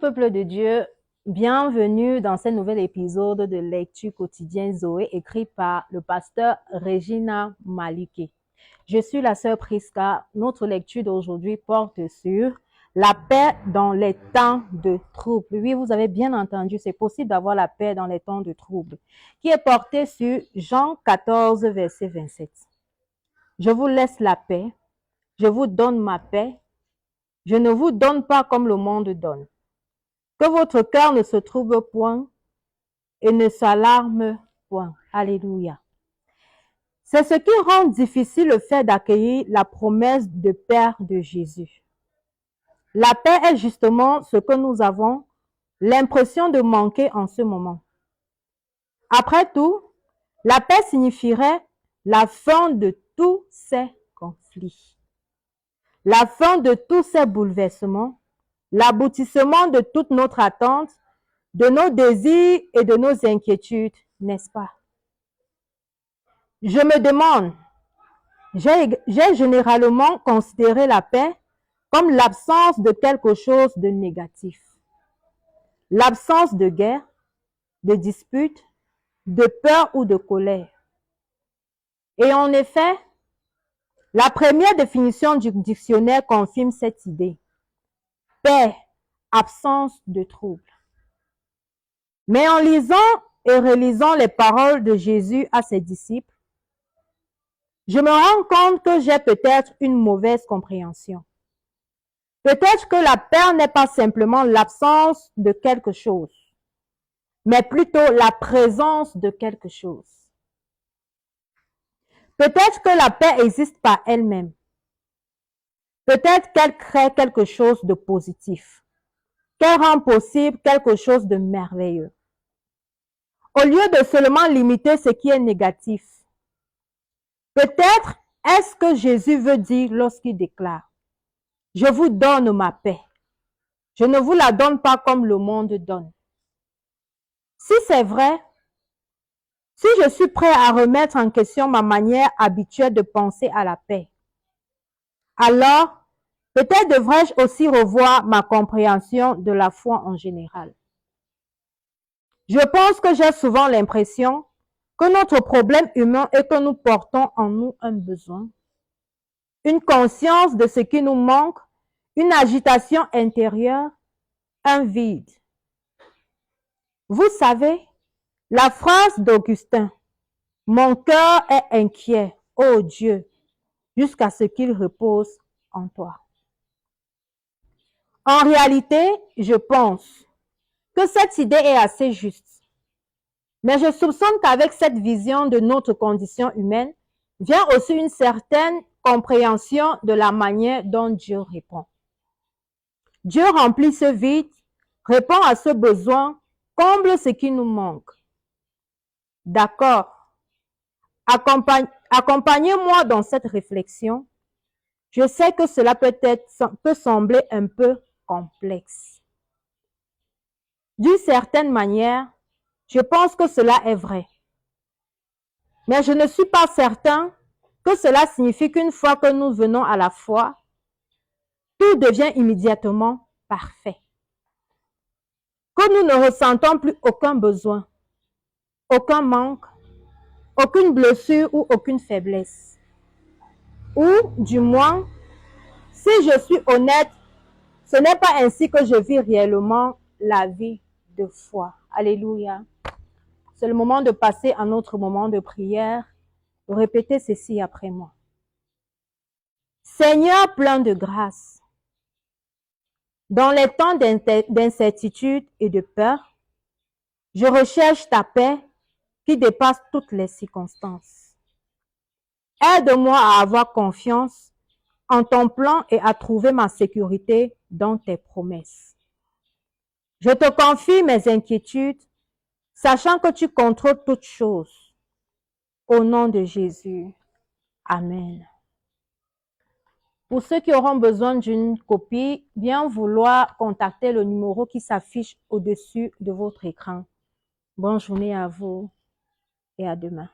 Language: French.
Peuple de Dieu, bienvenue dans ce nouvel épisode de lecture quotidienne Zoé écrit par le pasteur Regina Malike. Je suis la sœur Priska. Notre lecture d'aujourd'hui porte sur la paix dans les temps de trouble. Oui, vous avez bien entendu, c'est possible d'avoir la paix dans les temps de trouble, qui est portée sur Jean 14, verset 27. Je vous laisse la paix, je vous donne ma paix, je ne vous donne pas comme le monde donne. Que votre cœur ne se trouble point et ne s'alarme point. Alléluia. C'est ce qui rend difficile le fait d'accueillir la promesse de paix de Jésus. La paix est justement ce que nous avons l'impression de manquer en ce moment. Après tout, la paix signifierait la fin de tous ces conflits, la fin de tous ces bouleversements, l'aboutissement de toute notre attente, de nos désirs et de nos inquiétudes, n'est-ce pas? Je me demande, j'ai généralement considéré la paix comme l'absence de quelque chose de négatif. L'absence de guerre, de dispute, de peur ou de colère. Et en effet, la première définition du dictionnaire confirme cette idée. Paix, absence de trouble. Mais en lisant et relisant les paroles de Jésus à ses disciples, je me rends compte que j'ai peut-être une mauvaise compréhension. Peut-être que la paix n'est pas simplement l'absence de quelque chose, mais plutôt la présence de quelque chose. Peut-être que la paix existe par elle-même. Peut-être qu'elle crée quelque chose de positif, qu'elle rend possible quelque chose de merveilleux. Au lieu de seulement limiter ce qui est négatif, peut-être est-ce que Jésus veut dire lorsqu'il déclare « Je vous donne ma paix, je ne vous la donne pas comme le monde donne ». Si c'est vrai, si je suis prêt à remettre en question ma manière habituelle de penser à la paix, alors peut-être devrais-je aussi revoir ma compréhension de la foi en général. Je pense que j'ai souvent l'impression que notre problème humain est que nous portons en nous un besoin, une conscience de ce qui nous manque, une agitation intérieure, un vide. Vous savez, la phrase d'Augustin, « Mon cœur est inquiet, ô Dieu, jusqu'à ce qu'il repose en toi. » En réalité, je pense que cette idée est assez juste. Mais je soupçonne qu'avec cette vision de notre condition humaine, vient aussi une certaine compréhension de la manière dont Dieu répond. Dieu remplit ce vide, répond à ce besoin, comble ce qui nous manque. D'accord. Accompagnez-moi dans cette réflexion. Je sais que cela peut sembler un peu complexe. D'une certaine manière, je pense que cela est vrai. Mais je ne suis pas certain que cela signifie qu'une fois que nous venons à la foi, tout devient immédiatement parfait. Que nous ne ressentons plus aucun besoin, aucun manque, aucune blessure ou aucune faiblesse. Ou, du moins, si je suis honnête, ce n'est pas ainsi que je vis réellement la vie de foi. Alléluia. C'est le moment de passer à notre moment de prière. Répétez ceci après moi. Seigneur plein de grâce, dans les temps d'incertitude et de peur, je recherche ta paix qui dépasse toutes les circonstances. Aide-moi à avoir confiance en ton plan et à trouver ma sécurité dans tes promesses. Je te confie mes inquiétudes, sachant que tu contrôles toutes choses. Au nom de Jésus. Amen. Pour ceux qui auront besoin d'une copie, bien vouloir contacter le numéro qui s'affiche au-dessus de votre écran. Bonne journée à vous et à demain.